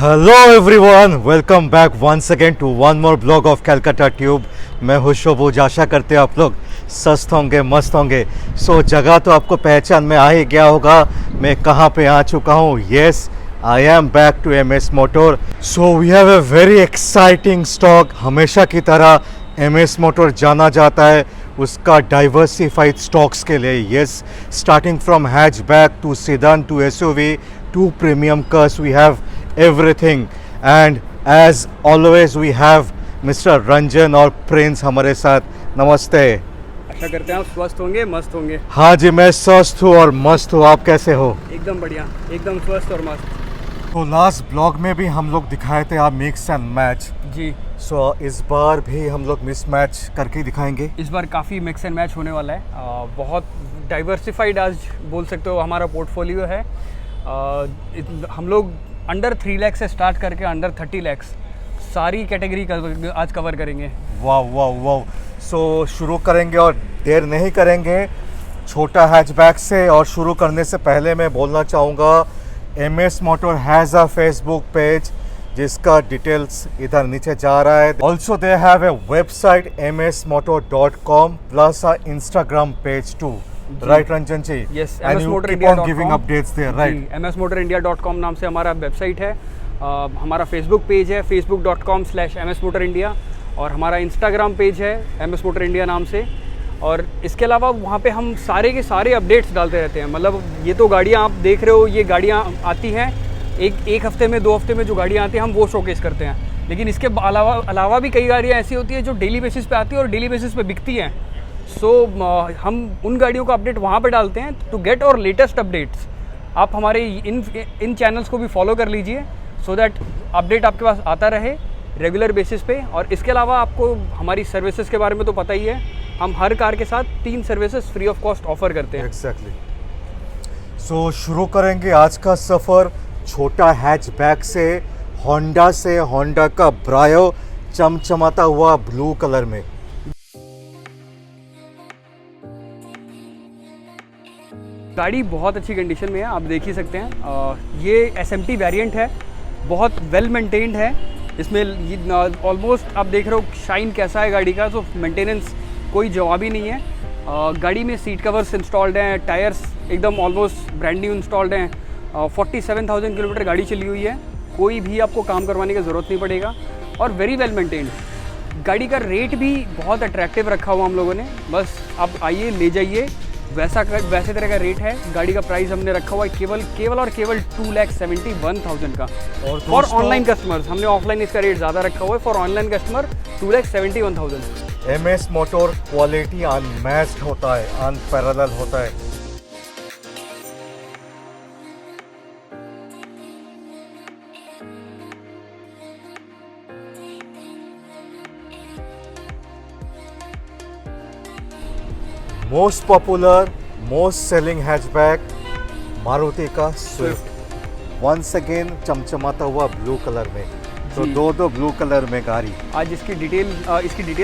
Hello everyone, welcome back once again to one more blog of Calcutta tube. मैं हूँ शोबूज। आशा करते हैं आप लोग स्वस्थ होंगे, मस्त होंगे। सो जगह तो आपको पहचान में आ ही गया होगा मैं कहाँ पे आ चुका हूँ। Yes, I am back to MS motor. So we have a very exciting stock. हमेशा की तरह MS मोटर जाना जाता है उसका डाइवर्सिफाइड स्टॉक्स के लिए। Yes, starting from hatchback to sedan to SUV to premium cars, we have everything. And as always we have Mr. Ranjan और प्रिंस हमारे साथ। नमस्ते। आशा करते हैं आप स्वस्थ होंगे, मस्त होंगे। हाँ जी, मैं स्वस्थ हूँ और मस्त हूँ। आप कैसे हो? एकदम बढ़िया, एकदम स्वस्थ और मस्त। तो लास्ट ब्लॉग में भी हम लोग दिखाए थे आप मिक्स एंड मैच जी। सो इस बार भी हम लोग मिक्स मैच करके दिखाएंगे। इस बार काफ़ी मिक्स एंड मैच होने वाला है। बहुत डाइवर्सिफाइड आज बोल सकते हो हमारा पोर्टफोलियो है। हम लोग अंडर 3 लाख से स्टार्ट करके अंडर 30 लाख सारी कैटेगरी आज कवर करेंगे। वाह वाह वाह। सो शुरू करेंगे और देर नहीं करेंगे छोटा हैचबैक से। और शुरू करने से पहले मैं बोलना चाहूँगा MS motor has a Facebook page जिसका डिटेल्स इधर नीचे जा रहा है। Also they have a website msmotor.com plus a Instagram page too. Right Ranjan ji? Yes, and you keep on giving updates there, right? msmotorindia.com नाम से हमारा वेबसाइट है। हमारा फेसबुक पेज है facebook.com/msmotorindia और हमारा इंस्टाग्राम पेज है MS मोटर इंडिया नाम से। और इसके अलावा वहाँ पे हम सारे के सारे अपडेट्स डालते रहते हैं। मतलब ये तो गाड़ियाँ आप देख रहे हो, ये गाड़ियाँ आती हैं एक हफ्ते में, 2 हफ्ते में जो गाड़ियाँ आती हैं हम वो शोकेस करते हैं। लेकिन इसके अलावा भी कई गाड़ियाँ ऐसी होती है जो डेली बेसिस पे आती है और डेली बेसिस पे बिकती हैं। हम उन गाड़ियों का अपडेट वहाँ पे डालते हैं। टू गेट और लेटेस्ट अपडेट्स आप हमारे इन चैनल्स को भी फॉलो कर लीजिए सो दैट अपडेट आपके पास आता रहे रेगुलर बेसिस पे। और इसके अलावा आपको हमारी सर्विसेज के बारे में तो पता ही है, हम हर कार के साथ 3 services free of cost offer करते हैं। एग्जैक्टली। सो शुरू करेंगे आज का सफ़र छोटा हैचबैक से, होंडा का ब्रायो चमचमाता हुआ ब्लू कलर में। गाड़ी बहुत अच्छी कंडीशन में है, आप देख ही सकते हैं। ये SMT वेरिएंट है, बहुत वेल मेंटेन्ड है। इसमें ऑलमोस्ट आप देख रहे हो शाइन कैसा है गाड़ी का, तो मेंटेनेंस कोई जवाब ही नहीं है। गाड़ी में सीट कवर्स इंस्टॉल्ड हैं, टायर्स एकदम ऑलमोस्ट ब्रांड न्यू इंस्टॉल्ड हैं। 47,000 किलोमीटर गाड़ी चली हुई है, कोई भी आपको काम करवाने की ज़रूरत नहीं पड़ेगा और वेरी वेल मेंटेन्ड। गाड़ी का रेट भी बहुत अट्रैक्टिव रखा हुआ हम लोगों ने। बस आप आइए, ले जाइए, वैसे तरह का रेट है। गाड़ी का प्राइस हमने रखा हुआ है केवल और केवल 2,71,000 का। और फॉर ऑनलाइन कस्टमर्स हमने ऑफलाइन इसका रेट ज़्यादा रखा हुआ है। For online customer 2,71,000। MS motor quality unmatched होता है, अनपैरेलल होता है। Most popular, most selling hatchback Maruti का स्विफ्ट। वंस अगेन चमचमाता हुआ ब्लू कलर में। तो दो ब्लू कलर में गाड़ी। आज इसकी डिटेल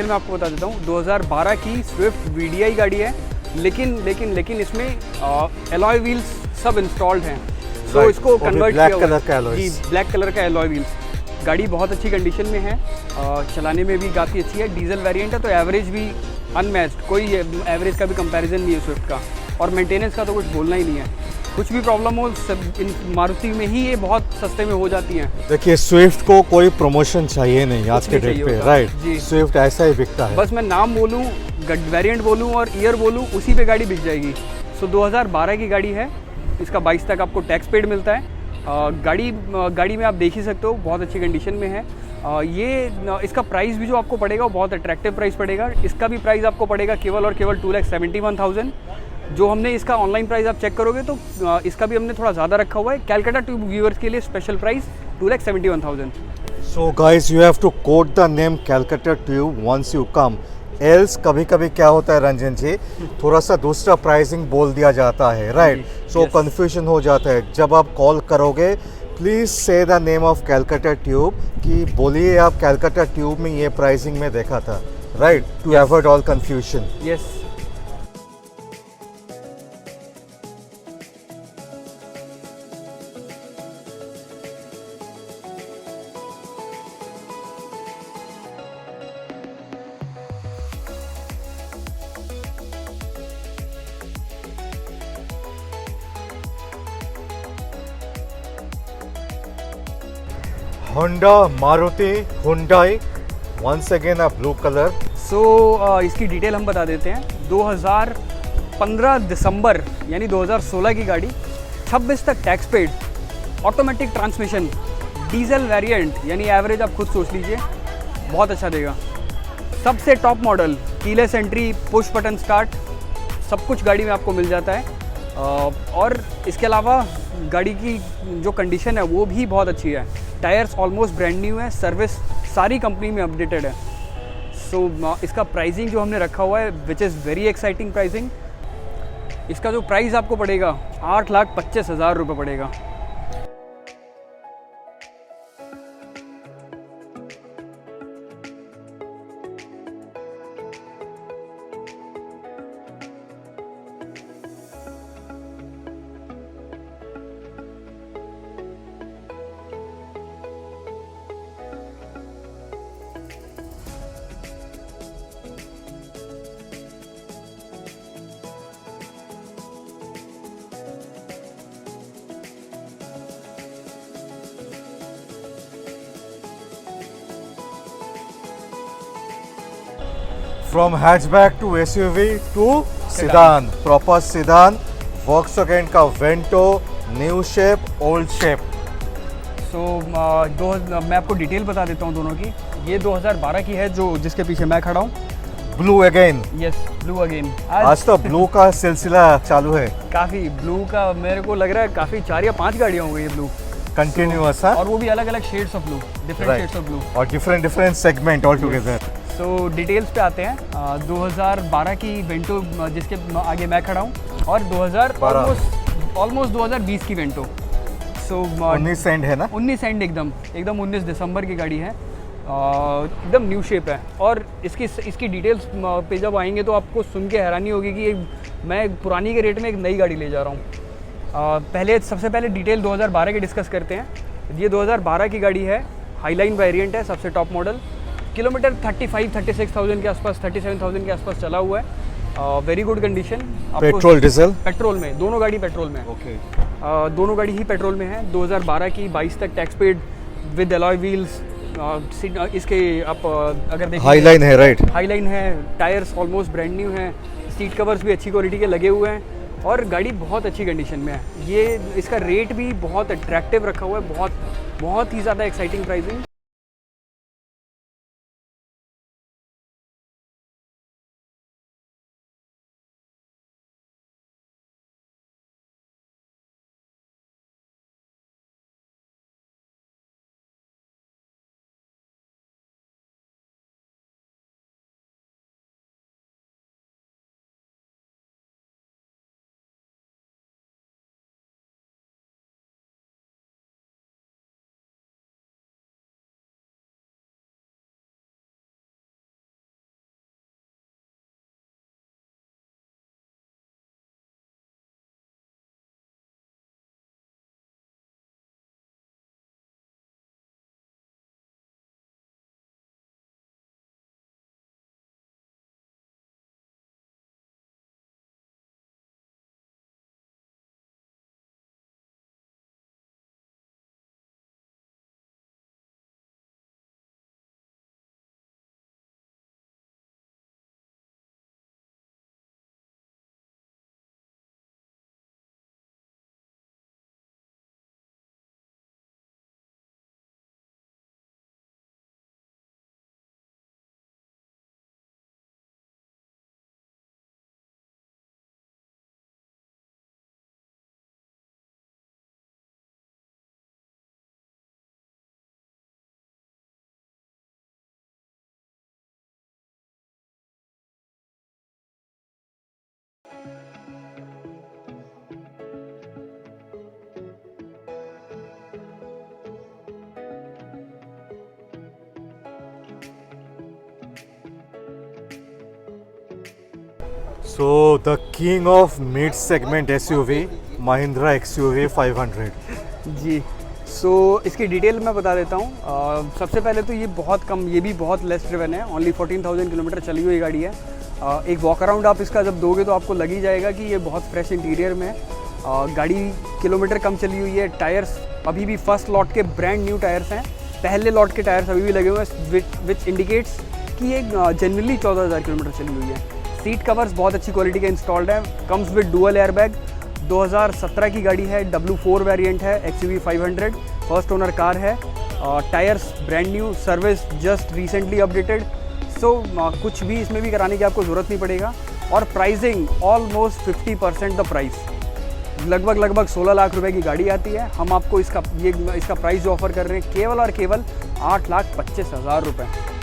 मैं आपको बता देता हूँ। 2012 की स्विफ्ट VDI गाड़ी है, लेकिन इसमें एलॉय व्हील्स सब इंस्टॉल्ड हैं। तो इसको कन्वर्ट किया हुआ है। ब्लैक कलर का एलॉय व्हील्स। गाड़ी बहुत अच्छी कंडीशन में है, चलाने में भी काफ़ी अच्छी है। डीजल वेरिएंट है तो एवरेज भी अनमैच्ड, कोई एवरेज का भी कंपैरिजन नहीं है स्विफ्ट का। और मेंटेनेंस का तो कुछ बोलना ही नहीं है। कुछ भी प्रॉब्लम हो सब इन मारुति में ही ये बहुत सस्ते में हो जाती हैं। देखिए, स्विफ्ट को कोई प्रमोशन चाहिए नहीं आज के डेट पे, राइट जी। स्विफ्ट ऐसा ही बिकता है। बस मैं नाम बोलूँ, वेरिएंट बोलूँ और ईयर बोलूँ, उसी पे गाड़ी बिक जाएगी। 2012 की गाड़ी है, इसका 22 तक आपको टैक्स पेड मिलता है। गाड़ी में आप देख ही सकते हो बहुत अच्छी कंडीशन में है। इसका प्राइस भी जो आपको पड़ेगा वो बहुत अट्रैक्टिव प्राइस पड़ेगा। इसका भी प्राइस आपको पड़ेगा केवल और केवल 2,71,000। जो हमने इसका ऑनलाइन प्राइस आप चेक करोगे तो इसका भी हमने थोड़ा ज़्यादा रखा हुआ है। कैलकाटा ट्यूब व्यूअर्स के लिए special price 2,71,000। So guys, you have to quote the name Calcutta tube once you come. Else कभी कभी क्या होता है रंजन जी, थोड़ा सा दूसरा प्राइसिंग बोल दिया जाता है, राइट? सो कंफ्यूजन हो जाता है। जब आप कॉल करोगे प्लीज़ से the name of Calcutta tube, कि बोलिए आप कैलकाटा ट्यूब में ये प्राइसिंग में देखा था, right? To avoid all confusion. Yes. Honda Maruti Hyundai, once again a blue color. So इसकी डिटेल हम बता देते हैं। 2015 दिसंबर यानी 2016 की गाड़ी, 26 तक tax paid, automatic transmission, diesel variant यानी एवरेज आप खुद सोच लीजिए, बहुत अच्छा देगा। सबसे top model, keyless entry, push button start, सब कुछ गाड़ी में आपको मिल जाता है। और इसके अलावा गाड़ी की जो कंडीशन है वो भी बहुत अच्छी है। टायर्स ऑलमोस्ट ब्रांड न्यू है, सर्विस सारी कंपनी में अपडेटेड है। सो इसका प्राइसिंग जो हमने रखा हुआ है which is very exciting pricing. इसका जो प्राइस आपको पड़ेगा 8,25,000 रुपये पड़ेगा। From hatchback to SUV to sedan, proper sedan, Volkswagen का Vento, new shape, old shape. मैं आपको डिटेल बता देता हूँ दोनों की। ये 2012 की है जो जिसके पीछे मैं खड़ा हूँ। Blue again. Yes, blue again. आज तो ब्लू का सिलसिला चालू है, काफ़ी ब्लू का मेरे को लग रहा है काफ़ी 4 या 5 गाड़ियाँ हो गई है ब्लू, कंटिन्यूअस हाँ, और वो भी अलग अलग shades of blue, different shades of blue. और different segment all together. So details पे आते हैं। 2012 की वेंटो जिसके आगे मैं खड़ा हूँ, और 2000 ऑलमोस्ट 2020 की वेंटो। सो 19 एंड है ना, 19 एंड एकदम 19 दिसंबर की गाड़ी है। एकदम न्यू शेप है। और इसकी डिटेल्स पे जब आएंगे तो आपको सुन के हैरानी होगी कि मैं पुरानी के रेट में एक नई गाड़ी ले जा रहा हूँ। सबसे पहले डिटेल 2012 की डिस्कस करते हैं। ये 2012 की गाड़ी है, हाईलाइन वेरिएंट है, सबसे टॉप मॉडल। किलोमीटर 36,000 के आसपास, 37,000 के आसपास चला हुआ है। Very good condition. Petrol diesel, petrol में, दोनों गाड़ी पेट्रोल में। ओके, दोनों गाड़ी ही पेट्रोल में है। 2012 की, 22 तक tax paid with alloy wheels. इसके आप अगर देखें, हाईलाइन है राइट, हाईलाइन है, टायर्स ऑलमोस्ट ब्रांड न्यू हैं, सीट कवर्स भी अच्छी क्वालिटी के लगे हुए हैं, और गाड़ी बहुत अच्छी कंडीशन में है। ये इसका रेट भी बहुत अट्रैक्टिव रखा हुआ है, बहुत ही ज़्यादा exciting pricing. So the king of mid segment SUV, Mahindra XUV 500. जी, सो इसकी डिटेल मैं बता देता हूँ। सबसे पहले तो ये बहुत कम, ये भी बहुत लेस ड्रिवन है, ओनली 14,000 किलोमीटर चली हुई गाड़ी है। एक वॉक अराउंड आप इसका जब दोगे तो आपको लग ही जाएगा कि ये बहुत फ्रेश इंटीरियर में है। गाड़ी किलोमीटर कम चली हुई है, टायर्स अभी भी फर्स्ट लॉट के ब्रांड न्यू टायर्स हैं, पहले लॉट के टायर्स अभी भी लगे हुए हैं, विच इंडिकेट्स कि ये जनरली 14,000 किलोमीटर चली हुई है। सीट कवर्स बहुत अच्छी क्वालिटी के इंस्टॉल्ड है, कम्स विद डुअल एयरबैग। 2017 की गाड़ी है, W4 वेरिएंट है, XUV 500, फर्स्ट ओनर कार है। Tyres brand new, service just recently updated. So कुछ भी इसमें भी कराने की आपको ज़रूरत नहीं पड़ेगा। और प्राइसिंग ऑलमोस्ट 50% द प्राइस, लगभग 16 लाख रुपए की गाड़ी आती है। हम आपको इसका प्राइस जो ऑफर कर रहे हैं केवल और केवल 8,25,000 रुपये।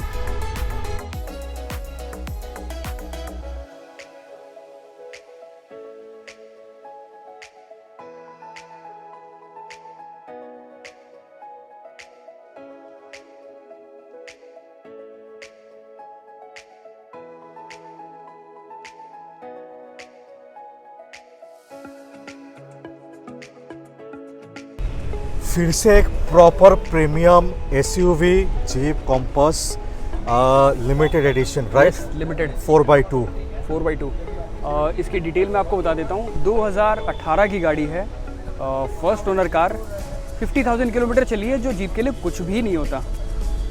फिर से एक proper premium SUV jeep compass limited edition, right? Limited 4x2। 4x2। इसकी डिटेल मैं आपको बता देता हूँ। 2018 की गाड़ी है, फर्स्ट ओनर कार, 50,000 किलोमीटर चली है, जो जीप के लिए कुछ भी नहीं होता।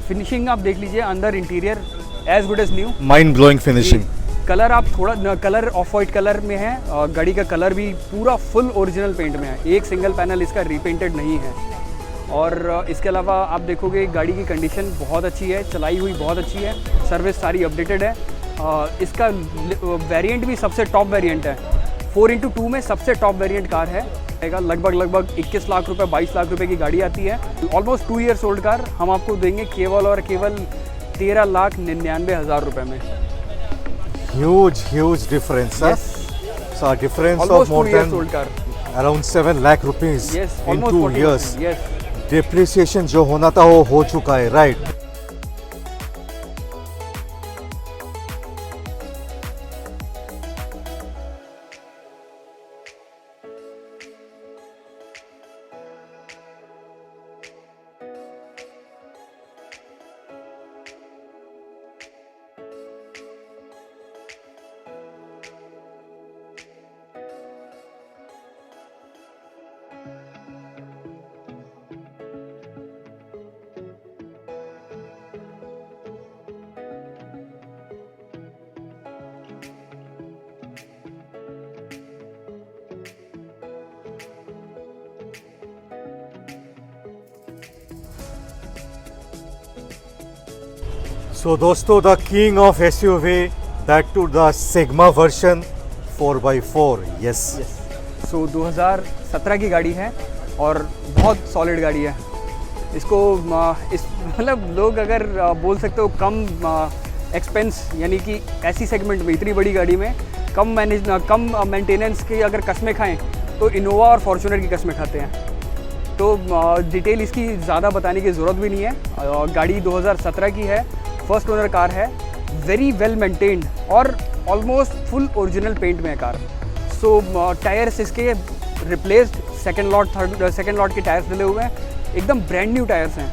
फिनिशिंग आप देख लीजिए, अंदर interior as good as new, mind blowing finishing. Colour आप थोड़ा कलर ऑफ वाइट कलर में है, गाड़ी का कलर भी पूरा फुल ओरिजिनल पेंट में है, एक सिंगल पैनल इसका रीपेंटेड नहीं है। और इसके अलावा आप देखोगे गाड़ी की कंडीशन बहुत अच्छी है, चलाई हुई बहुत अच्छी है, सर्विस सारी अपडेटेड है। इसका वेरिएंट भी सबसे टॉप वेरिएंट है, 4x2 में सबसे टॉप वेरिएंट कार है। लगभग 21 लाख रुपए 22 लाख रुपए की गाड़ी आती है। ऑलमोस्ट 2 ईयर्स ओल्ड कार हम आपको देंगे केवल और केवल 13,99,000 रुपए में। Huge difference, huh? Yes. So a difference Almost of more 2 years than old car. around 7 lakh rupees Yes, in almost 2 40%. years. Yes. Depreciation जो होना था वो हो चुका है, right? So दोस्तों, the king of SUV, that to the Sigma version 4x4, yes. सो 2017 की गाड़ी है और बहुत सॉलिड गाड़ी है। इसको मतलब लोग अगर बोल सकते हो कम एक्सपेंस, यानी कि ऐसी सेगमेंट में इतनी बड़ी गाड़ी में कम मेंटेनेंस की अगर कस्में खाएं तो इनोवा और फॉर्च्यूनर की कस्में खाते हैं। तो डिटेल इसकी ज़्यादा बताने की ज़रूरत भी नहीं है। गाड़ी 2017 की है, फर्स्ट ओनर कार है, वेरी वेल मेंटेन्ड और ऑलमोस्ट फुल ओरिजिनल पेंट में है कार। सो टायर्स इसके रिप्लेस्ड, सेकंड लॉट के टायर्स डले हुए हैं, एकदम ब्रांड न्यू टायर्स हैं।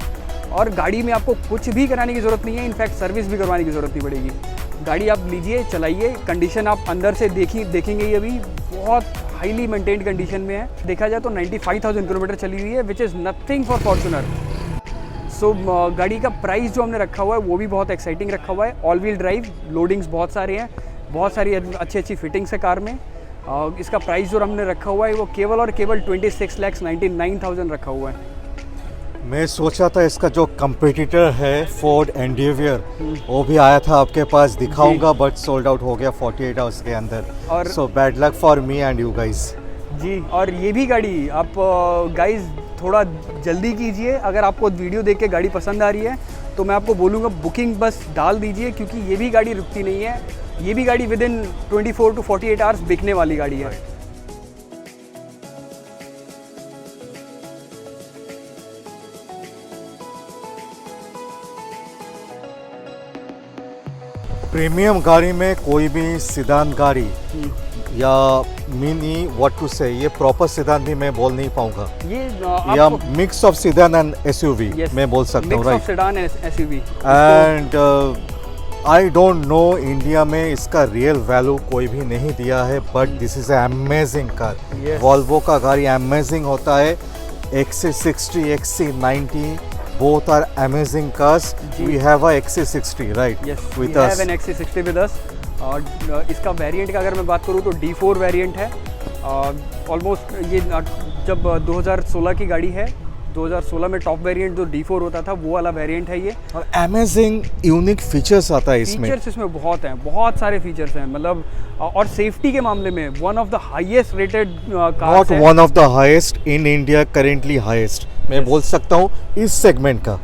और गाड़ी में आपको कुछ भी कराने की ज़रूरत नहीं है, इनफैक्ट सर्विस भी करवाने की ज़रूरत नहीं पड़ेगी। गाड़ी आप लीजिए, चलाइए, कंडीशन आप अंदर से देखेंगे ही अभी बहुत हाईली मेंटेन्ड कंडीशन में है। देखा जाए तो 95,000 किलोमीटर चली हुई है, which is nothing for Fortuner. So गाड़ी का प्राइस जो हमने रखा हुआ है वो भी बहुत एक्साइटिंग रखा हुआ है। ऑल व्हील ड्राइव, लोडिंग्स बहुत सारे हैं, बहुत सारी अच्छी फिटिंग्स है कार में। इसका प्राइस जो हमने रखा हुआ है वो केवल और केवल 26,99,000 रखा हुआ है। मैं सोचा था इसका जो कंपटीटर है फोर्ड एंडेवियर, वो भी आया था आपके पास, दिखाऊंगा, बट सोल्ड आउट हो गया 48 आवर्स के अंदर। और so bad luck for me and you guys. जी, और ये भी गाड़ी आप गाइज थोड़ा जल्दी कीजिए। अगर आपको वीडियो देख के गाड़ी पसंद आ रही है तो मैं आपको बोलूँगा बुकिंग बस डाल दीजिए, क्योंकि ये भी गाड़ी रुकती नहीं है। ये भी गाड़ी विद इन 24 to 48 आवर्स बिकने वाली गाड़ी है। प्रीमियम गाड़ी में कोई भी सिदान गाड़ी या मिनी, व्हाट टू से, ये प्रॉपर सिदान भी मैं बोल नहीं पाऊंगा, ये या मिक्स ऑफ सिदान एंड एसयूवी मैं बोल सकता हूँ, right? Sedan and SUV. And I don't know India में इसका रियल वैल्यू कोई भी नहीं दिया है, but this is amazing car. Volvo का गाड़ी अमेजिंग होता है। XC60, XC90 both are amazing cars. जी। We have a XC60, right? Yes we With have us. An XC60 with us. और इसका वेरिएंट का अगर मैं बात करूँ तो D4 वेरिएंट है। ऑलमोस्ट ये जब 2016 की गाड़ी है, 2016 में टॉप वेरिएंट जो D4 होता था वो वाला वेरिएंट है ये। और amazing unique features आता है इसमें. फीचर्स इसमें बहुत हैं, बहुत सारे फीचर्स हैं, मतलब और सेफ्टी के मामले में one of the highest rated cars Not है। one of the highest in India, currently highest. मैं बोल सकता हूँ इस सेगमेंट का.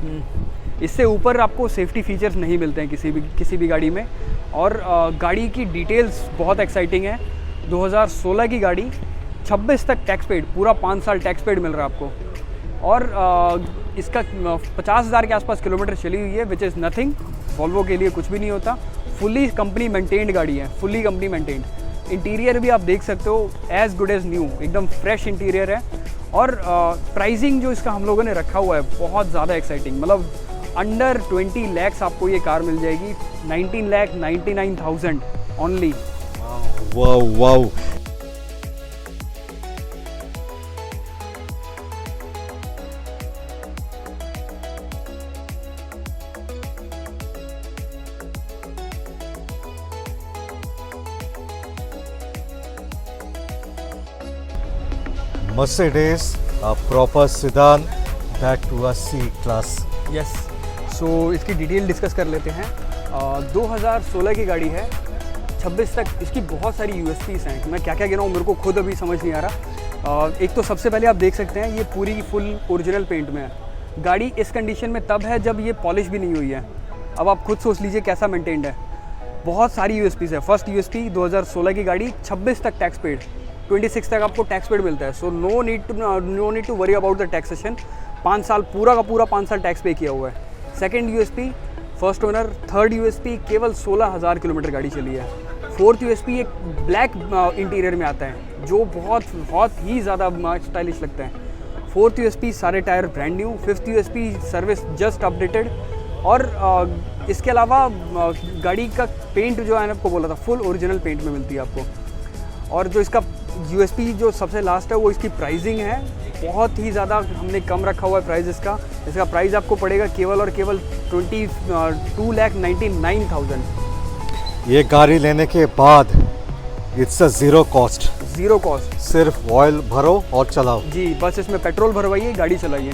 इससे ऊपर आपको सेफ्टी फीचर्स नहीं मिलते हैं किसी भी गाड़ी में। और गाड़ी की डिटेल्स बहुत एक्साइटिंग है। 2016 की गाड़ी, 26 तक टैक्स पेड, पूरा 5 साल टैक्स पेड मिल रहा है आपको। और इसका 50,000 के आसपास किलोमीटर चली हुई है, विच इज़ नथिंग। वॉल्वो के लिए कुछ भी नहीं होता। फुली कंपनी मेंटेन्ड गाड़ी है, फुली कंपनी मेंटेन्ड। इंटीरियर भी आप देख सकते हो एज गुड एज न्यू, एकदम फ्रेश इंटीरियर है। और प्राइसिंग जो इसका हम लोगों ने रखा हुआ है बहुत ज़्यादा एक्साइटिंग, मतलब अंडर 20 लैक्स आपको ये कार मिल जाएगी। 19,99,000 only. Wow wow. Mercedes, a proper sedan, that to a C class. Yes, so इसकी डिटेल डिस्कस कर लेते हैं। 2016 की गाड़ी है, 26 तक इसकी बहुत सारी यूएसपीस हैं। मैं क्या क्या गिनाऊँ मेरे को खुद अभी समझ नहीं आ रहा। एक तो सबसे पहले आप देख सकते हैं ये पूरी फुल ओरिजिनल पेंट में है। गाड़ी इस कंडीशन में तब है जब ये पॉलिश भी नहीं हुई है। अब आप खुद सोच लीजिए कैसा मेंटेन्ड है। बहुत सारी यूएसपीस है। फर्स्ट यूएसपी 2016 की गाड़ी, 26 तक टैक्स पेड, 26 तक आपको टैक्स पेड मिलता है। So no need to worry about the taxation. 5 साल पूरा का पूरा 5 साल टैक्स पे किया हुआ है। Second USP first owner. Third USP केवल 16,000 किलोमीटर गाड़ी चली है। फोर्थ यूएसपी एक ब्लैक इंटीरियर में आता है जो बहुत ही ज़्यादा स्टाइलिश लगता है। फोर्थ यूएसपी सारे tyre brand new. Fifth USP service just updated. और इसके अलावा गाड़ी का पेंट जो है आपको बोला था फुल ओरिजिनल पेंट में मिलती है आपको। और जो इसका यूएसपी जो सबसे लास्ट है वो इसकी प्राइसिंग है। बहुत ही ज़्यादा हमने कम रखा हुआ है प्राइस इसका। इसका प्राइस आपको पड़ेगा केवल और केवल 22,99,000। ये गाड़ी लेने के बाद it's a zero cost. Zero cost. सिर्फ ऑयल भरो और चलाओ. जी, बस इसमें पेट्रोल भरवाइए, गाड़ी चलाइए।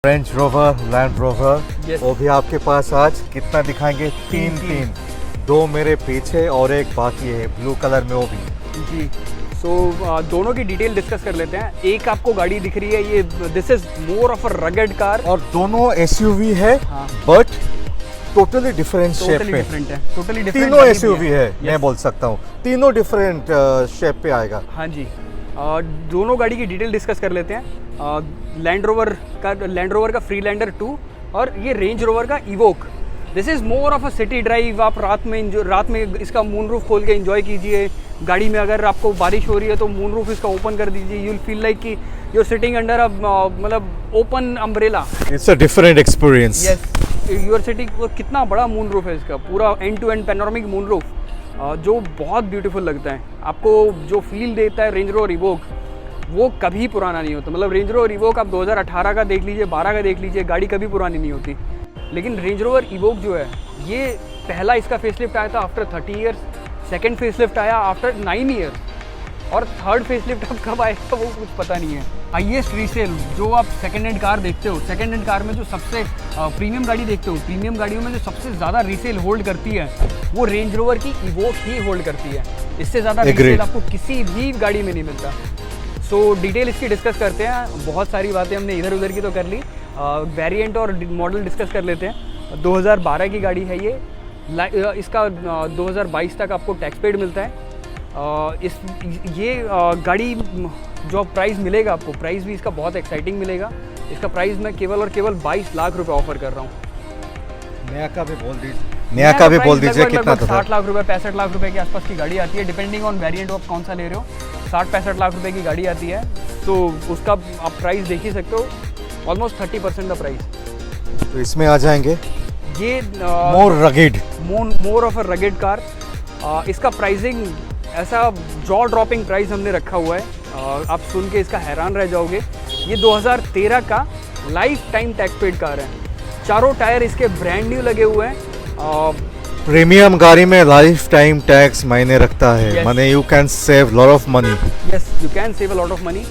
Range Rover, land rover, Yes. वो भी आपके पास आज कितना दिखाएंगे? तीन तीन। तीन, दो मेरे पीछे और एक बाकी है ब्लू कलर में, वो भी। जी। सो दोनों की डिटेल डिस्कस कर लेते हैं। एक आपको गाड़ी दिख रही है, ये this is more of a rugged car. और दोनों एसयूवी है, हाँ। But totally different shape totally पे। डिफरेंट है, टोटली डिफरेंट। तीनों एसयूवी है, मैं Yes. बोल सकता हूँ तीनों डिफरेंट शेप पे आएगा। हाँ जी। दोनों गाड़ी की डिटेल डिस्कस कर लेते हैं। लैंड रोवर का फ्रीलैंडर 2 और ये रेंज रोवर का evoke. This is more of a city drive. आप रात में इसका मून रूफ खोल के एंजॉय कीजिए। गाड़ी में अगर आपको बारिश हो रही है तो मून रूफ इसका ओपन कर दीजिए। यू विल फील लाइक कि you are sitting under a मतलब open umbrella. It's a different experience. Yes, you are sitting. कितना बड़ा मून रूफ है इसका, पूरा end to end panoramic moon roof, जो बहुत ब्यूटीफुल लगता है। आपको जो फील देता है रेंज रोवर इवोक, वो कभी पुराना नहीं होता। मतलब रेंज रोवर इवोक आप 2018 का देख लीजिए, 12 का देख लीजिए, गाड़ी कभी पुरानी नहीं होती। लेकिन रेंज रोवर इवोक जो है, ये पहला इसका फेसलिफ्ट आया था आफ्टर 30 ईयर्स, सेकंड फेसलिफ्ट आया आफ्टर 9 ईयर्स, और थर्ड फेसलिफ्ट अब कब आएगा वो कुछ पता नहीं है। हाईएस्ट रीसेल जो आप सेकंड हैंड कार देखते हो, सेकंड हैंड कार में जो सबसे प्रीमियम गाड़ी देखते हो, प्रीमियम गाड़ियों में जो सबसे ज़्यादा रीसेल होल्ड करती है वो रेंज रोवर की इवोक ही होल्ड करती है। इससे ज़्यादा रीसेल आपको किसी भी गाड़ी में नहीं मिलता। सो डिटेल इसकी डिस्कस करते हैं। बहुत सारी बातें हमने इधर उधर की तो कर ली, वेरिएंट और मॉडल डिस्कस कर लेते हैं। 2012 की गाड़ी है ये। इसका 2022 तक आपको टैक्स पेड मिलता है। गाड़ी जो प्राइस मिलेगा आपको, प्राइस भी इसका बहुत एक्साइटिंग मिलेगा। इसका प्राइस मैं केवल और केवल 22 लाख रुपए ऑफर कर रहा हूँ। नया का भी बोल दीजिए, नया का भी बोल दीजिए कितना था? 60 लाख रुपए, 65 लाख रुपए के आसपास की गाड़ी आती है, डिपेंडिंग ऑन वेरिएंट आप कौन सा ले रहे हो। 60-65 लाख रुपए की गाड़ी आती है, तो उसका आप प्राइस देख ही सकते हो, ऑलमोस्ट 30% का प्राइस। तो इसमें आ जाएंगे ये more of a rugged car. इसका प्राइसिंग ऐसा जॉ ड्रॉपिंग प्राइस हमने रखा हुआ है, आप सुन के इसका हैरान रह जाओगे। ये 2013 का life time tax paid car है। चारों टायर इसके ब्रांड न्यू लगे हुए हैं। प्रीमियम गाड़ी में लाइफ टाइम टैक्स मायने रखता है। Yes. माने you can save lot of money. Yes, you can save a lot of money.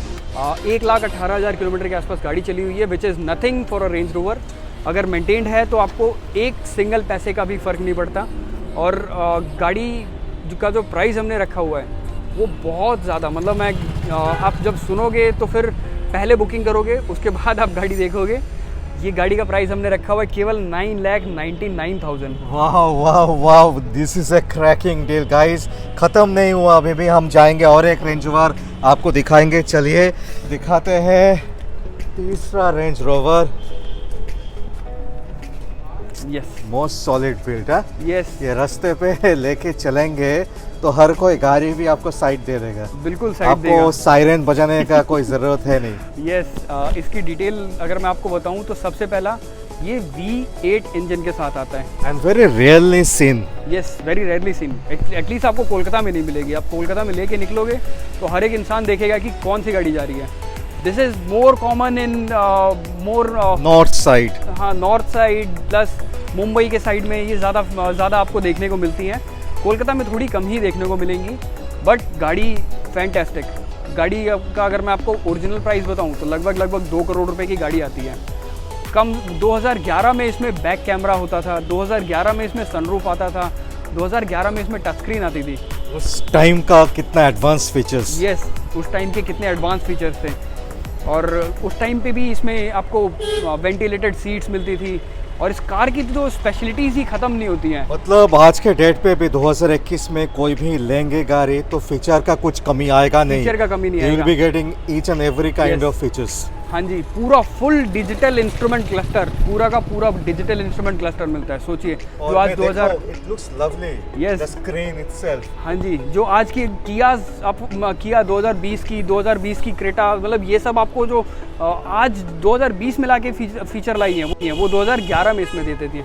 1,18,000 kilometre के आसपास गाड़ी चली हुई है, which is nothing for a range rover. अगर मेंटेन्ड है तो आपको एक सिंगल पैसे का भी फ़र्क नहीं पड़ता। और गाड़ी का जो प्राइस हमने रखा हुआ है वो बहुत ज़्यादा, मतलब आप जब सुनोगे तो फिर पहले बुकिंग करोगे, उसके बाद आप गाड़ी देखोगे। ये गाड़ी का प्राइस हमने रखा हुआ है केवल 9,99,000। वाह वाह वाह, this is a cracking deal guys. खत्म नहीं हुआ, अभी भी हम जाएंगे और एक रेंज रोवर आपको दिखाएंगे। चलिए दिखाते हैं तीसरा range rover. Yes most solid build है। यस, ये रास्ते पे लेके चलेंगे तो हर कोई गाड़ी भी आपको साइड दे देगा, बिल्कुल साइड देगा। आपको सायरन बजाने का कोई ज़रूरत है नहीं। यस, इसकी डिटेल अगर मैं आपको बताऊं तो सबसे पहला ये V8 इंजन के साथ आता है। And very rarely scene. Yes, very rarely scene. At least आपको कोलकाता में नहीं मिलेगी। आप कोलकाता में लेके निकलोगे तो हर एक इंसान देखेगा कि कौन सी गाड़ी जा रही है। This is more common in more north side. हाँ, नॉर्थ साइड प्लस मुंबई के साइड में ये ज़्यादा आपको देखने को मिलती हैं। कोलकाता में थोड़ी कम ही देखने को मिलेंगी, बट गाड़ी फैंटेस्टिक। गाड़ी का अगर मैं आपको ओरिजिनल प्राइस बताऊं तो लगभग 2 करोड़ रुपए की गाड़ी आती है। कम 2011 में इसमें बैक कैमरा होता था, 2011 में इसमें सनरूफ आता था, 2011 में इसमें टच स्क्रीन आती थी। उस टाइम का कितना एडवांस फीचर्स। यस, उस टाइम के कितने एडवांस फीचर्स थे। और उस टाइम पे भी इसमें आपको वेंटिलेटेड सीट्स मिलती थी। और इस कार की तो स्पेशलिटीज़ ही ख़त्म नहीं होती हैं। मतलब आज के डेट पे भी 2021 में कोई भी लेंगे गाड़ी तो फीचर का कुछ कमी आएगा नहीं। फीचर का कमी नहीं You will आएगा। be getting each and every kind Yes. of features. हाँ जी, पूरा फुल डिजिटल इंस्ट्रूमेंट क्लस्टर, पूरा का पूरा डिजिटल इंस्ट्रूमेंट क्लस्टर मिलता है। सोचिए जो आज 2000 it looks lovely. Yes. The screen itself. हाँ जी, जो आज की किया 2020 की क्रेटा, मतलब ये सब आपको जो आज 2020 में लाके फीचर लाई हैं वो 2011 में इसमें देते थे।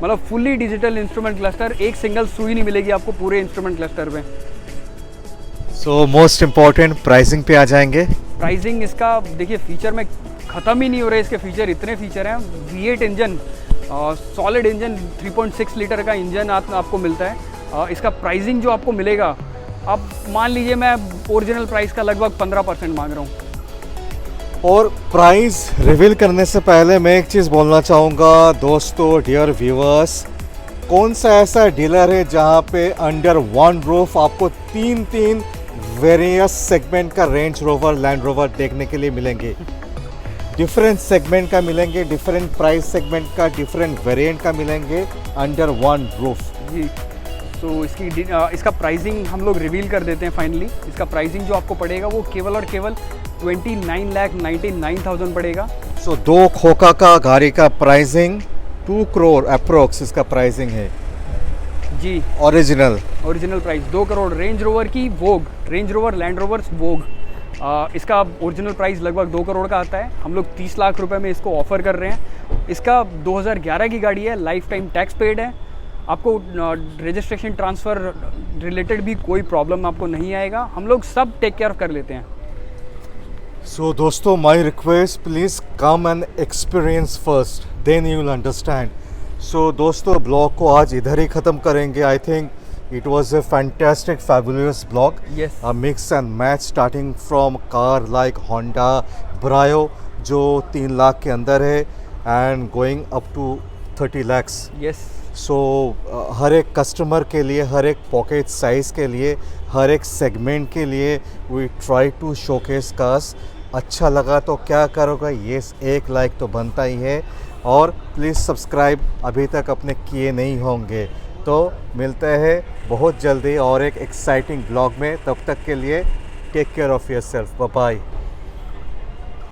मतलब फुल्ली डिजिटल इंस्ट्रूमेंट क्लस्टर, एक सिंगल सुई नहीं मिलेगी आपको पूरे इंस्ट्रूमेंट क्लस्टर में। So most important प्राइसिंग पे आ जाएंगे। प्राइसिंग इसका देखिए, फीचर में ख़त्म ही नहीं हो रहे इसके फीचर, इतने फीचर हैं। V8 engine, solid engine, 3.6 litre का इंजन आपको मिलता है। इसका प्राइसिंग जो आपको मिलेगा, आप मान लीजिए मैं ओरिजिनल प्राइस का लगभग 15% मांग रहा हूँ। और प्राइस रिवील करने से पहले मैं एक चीज़ बोलना चाहूँगा दोस्तों, डियर व्यूअर्स, कौन सा ऐसा डीलर है जहाँ पे अंडर वन रूफ आपको तीन वेरियस सेगमेंट का रेंज रोवर, लैंड रोवर देखने के लिए मिलेंगे। डिफरेंट सेगमेंट का मिलेंगे, डिफरेंट प्राइस सेगमेंट का, डिफरेंट वेरिएंट का मिलेंगे अंडर वन रूफ। जी, तो इसका प्राइसिंग हम लोग रिवील कर देते हैं फाइनली। इसका प्राइसिंग जो आपको पड़ेगा वो केवल और केवल 29,99,000 पड़ेगा। सो 2 खोखा का गाड़ी का प्राइसिंग 2 करोड़ अप्रोक्स इसका प्राइसिंग है जी। Original price 2 crore. Range Rover की Vogue, Range Rover Land Rovers Vogue, इसका ओरिजिनल प्राइस लगभग 2 करोड़ का आता है। हम लोग 30 लाख रुपए में इसको ऑफ़र कर रहे हैं। इसका 2011 की गाड़ी है, लाइफ टाइम टैक्स पेड है। आपको रजिस्ट्रेशन ट्रांसफ़र रिलेटेड भी कोई प्रॉब्लम आपको नहीं आएगा, हम लोग सब टेक केयर कर लेते हैं। सो दोस्तों, my request, please come and experience first, then you will understand. So दोस्तों, ब्लॉग को आज इधर ही ख़त्म करेंगे। I think it was a fantastic, fabulous blog. Yes. A mix and match starting from car like Honda Brio जो 3 लाख के अंदर है and going up to 30 lakhs. Yes. So हर एक कस्टमर के लिए, हर एक पॉकेट साइज़ के लिए, हर एक सेगमेंट के लिए we try to showcase cars. अच्छा लगा तो क्या करोगे, ये 1 लाइक तो बनता ही है, और प्लीज़ सब्सक्राइब अभी तक अपने किए नहीं होंगे। तो मिलते हैं बहुत जल्दी और एक एक्साइटिंग ब्लॉग में। तब तक के लिए take care of yourself, bye bye.